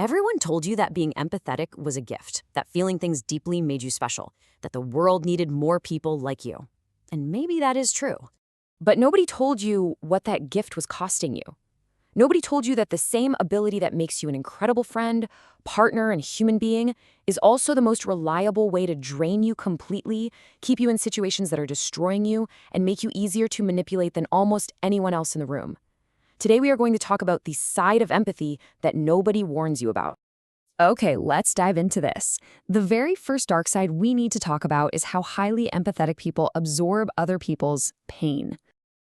Everyone told you that being empathetic was a gift, that feeling things deeply made you special, that the world needed more people like you. And maybe that is true. But nobody told you what that gift was costing you. Nobody told you that the same ability that makes you an incredible friend, partner, and human being is also the most reliable way to drain you completely, keep you in situations that are destroying you, and make you easier to manipulate than almost anyone else in the room. Today we are going to talk about the side of empathy that nobody warns you about. Okay, let's dive into this. The very first dark side we need to talk about is how highly empathetic people absorb other people's pain.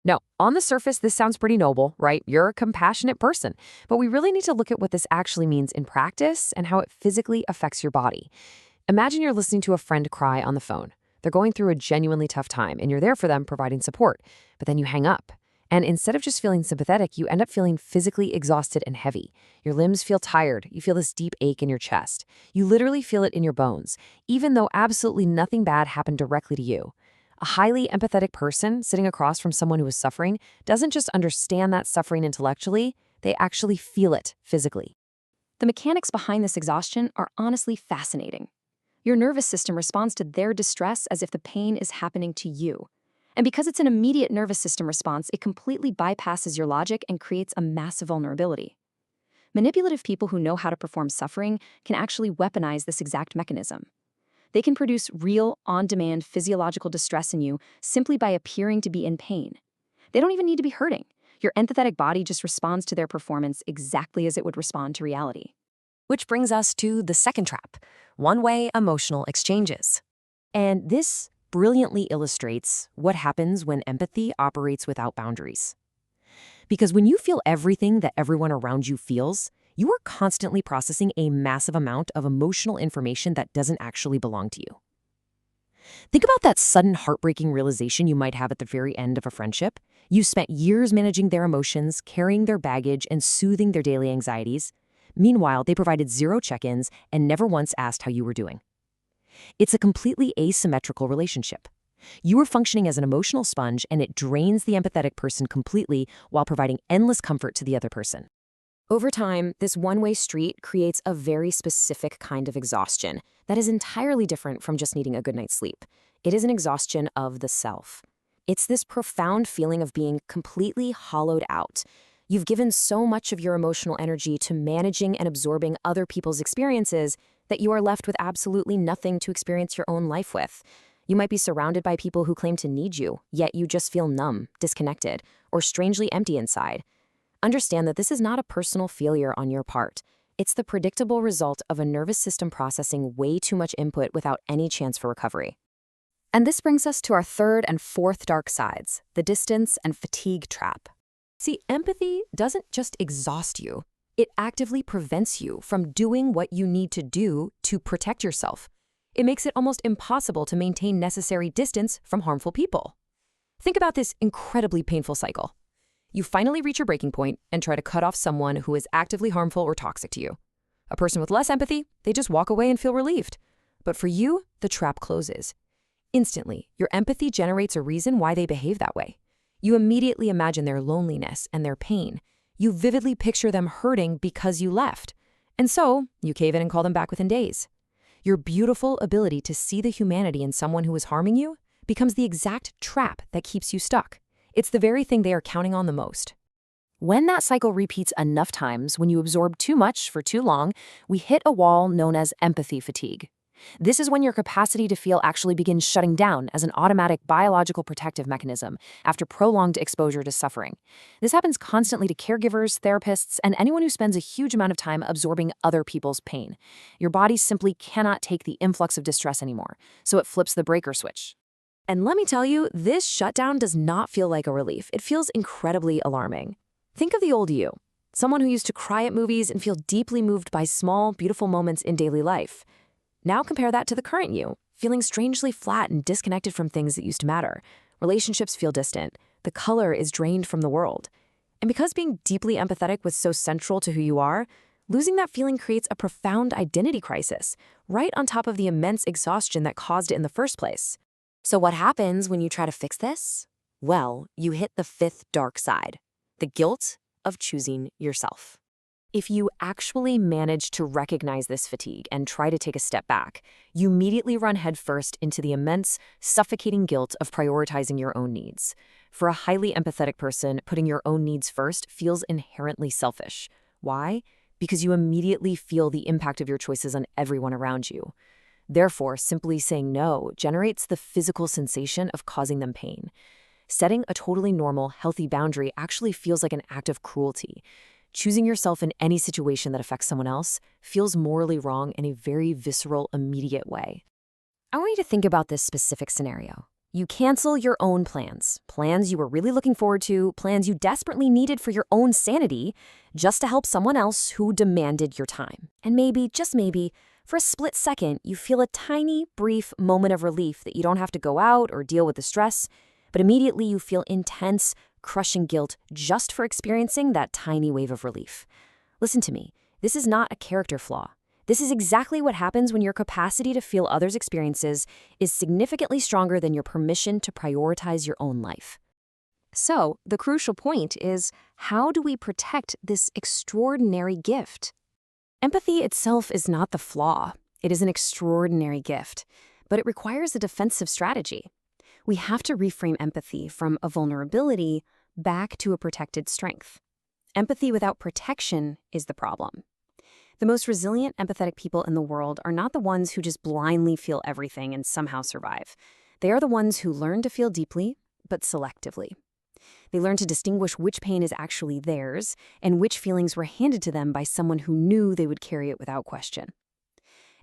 Now, on the surface, this sounds pretty noble, right? You're a compassionate person, but we really need to look at what this actually means in practice and how it physically affects your body. Imagine you're listening to a friend cry on the phone. They're going through a genuinely tough time, and you're there for them providing support, but then you hang up. And instead of just feeling sympathetic, you end up feeling physically exhausted and heavy. Your limbs feel tired. You feel this deep ache in your chest. You literally feel it in your bones, even though absolutely nothing bad happened directly to you. A highly empathetic person sitting across from someone who is suffering doesn't just understand that suffering intellectually, they actually feel it physically. The mechanics behind this exhaustion are honestly fascinating. Your nervous system responds to their distress as if the pain is happening to you. And because it's an immediate nervous system response, it completely bypasses your logic and creates a massive vulnerability. Manipulative people who know how to perform suffering can actually weaponize this exact mechanism. They can produce real, on-demand physiological distress in you simply by appearing to be in pain. They don't even need to be hurting. Your empathetic body just responds to their performance exactly as it would respond to reality. Which brings us to the second trap, one-way emotional exchanges. And this brilliantly illustrates what happens when empathy operates without boundaries. Because when you feel everything that everyone around you feels, you are constantly processing a massive amount of emotional information that doesn't actually belong to you. Think about that sudden heartbreaking realization you might have at the very end of a friendship. You spent years managing their emotions, carrying their baggage, and soothing their daily anxieties. Meanwhile, they provided zero check-ins and never once asked how you were doing. It's a completely asymmetrical relationship. You are functioning as an emotional sponge, and it drains the empathetic person completely while providing endless comfort to the other person. Over time, this one-way street creates a very specific kind of exhaustion that is entirely different from just needing a good night's sleep. It is an exhaustion of the self. It's this profound feeling of being completely hollowed out. You've given so much of your emotional energy to managing and absorbing other people's experiences that you are left with absolutely nothing to experience your own life with. You might be surrounded by people who claim to need you, yet you just feel numb, disconnected, or strangely empty inside. Understand that this is not a personal failure on your part. It's the predictable result of a nervous system processing way too much input without any chance for recovery. And this brings us to our third and fourth dark sides, the distance and fatigue trap. See, empathy doesn't just exhaust you. It actively prevents you from doing what you need to do to protect yourself. It makes it almost impossible to maintain necessary distance from harmful people. Think about this incredibly painful cycle. You finally reach your breaking point and try to cut off someone who is actively harmful or toxic to you. A person with less empathy, they just walk away and feel relieved. But for you, the trap closes. Instantly, your empathy generates a reason why they behave that way. You immediately imagine their loneliness and their pain. You vividly picture them hurting because you left. And so, you cave in and call them back within days. Your beautiful ability to see the humanity in someone who is harming you becomes the exact trap that keeps you stuck. It's the very thing they are counting on the most. When that cycle repeats enough times, when you absorb too much for too long, we hit a wall known as empathy fatigue. This is when your capacity to feel actually begins shutting down as an automatic biological protective mechanism after prolonged exposure to suffering. This happens constantly to caregivers, therapists, and anyone who spends a huge amount of time absorbing other people's pain. Your body simply cannot take the influx of distress anymore, so it flips the breaker switch. And let me tell you, this shutdown does not feel like a relief. It feels incredibly alarming. Think of the old you, someone who used to cry at movies and feel deeply moved by small, beautiful moments in daily life. Now compare that to the current you, feeling strangely flat and disconnected from things that used to matter. Relationships feel distant. The color is drained from the world. And because being deeply empathetic was so central to who you are, losing that feeling creates a profound identity crisis, right on top of the immense exhaustion that caused it in the first place. So what happens when you try to fix this? Well, you hit the fifth dark side, the guilt of choosing yourself. If you actually manage to recognize this fatigue and try to take a step back, you immediately run headfirst into the immense, suffocating guilt of prioritizing your own needs. For a highly empathetic person, putting your own needs first feels inherently selfish. Why? Because you immediately feel the impact of your choices on everyone around you. Therefore, simply saying no generates the physical sensation of causing them pain. Setting a totally normal, healthy boundary actually feels like an act of cruelty. Choosing yourself in any situation that affects someone else feels morally wrong in a very visceral, immediate way. I want you to think about this specific scenario. You cancel your own plans you were really looking forward to, plans you desperately needed for your own sanity, just to help someone else who demanded your time. And maybe, just maybe, for a split second, you feel a tiny, brief moment of relief that you don't have to go out or deal with the stress, but immediately you feel intense, crushing guilt just for experiencing that tiny wave of relief. Listen to me, this is not a character flaw. This is exactly what happens when your capacity to feel others' experiences is significantly stronger than your permission to prioritize your own life. So, the crucial point is, how do we protect this extraordinary gift? Empathy itself is not the flaw. It is an extraordinary gift, but it requires a defensive strategy. We have to reframe empathy from a vulnerability back to a protected strength. Empathy without protection is the problem. The most resilient, empathetic people in the world are not the ones who just blindly feel everything and somehow survive. They are the ones who learn to feel deeply, but selectively. They learn to distinguish which pain is actually theirs and which feelings were handed to them by someone who knew they would carry it without question.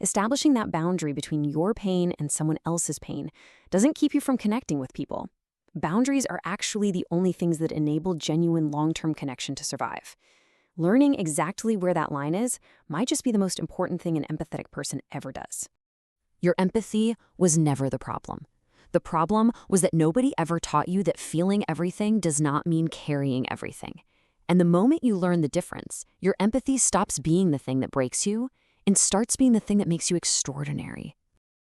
Establishing that boundary between your pain and someone else's pain doesn't keep you from connecting with people. Boundaries are actually the only things that enable genuine long-term connection to survive. Learning exactly where that line is might just be the most important thing an empathetic person ever does. Your empathy was never the problem. The problem was that nobody ever taught you that feeling everything does not mean carrying everything. And the moment you learn the difference, your empathy stops being the thing that breaks you and starts being the thing that makes you extraordinary.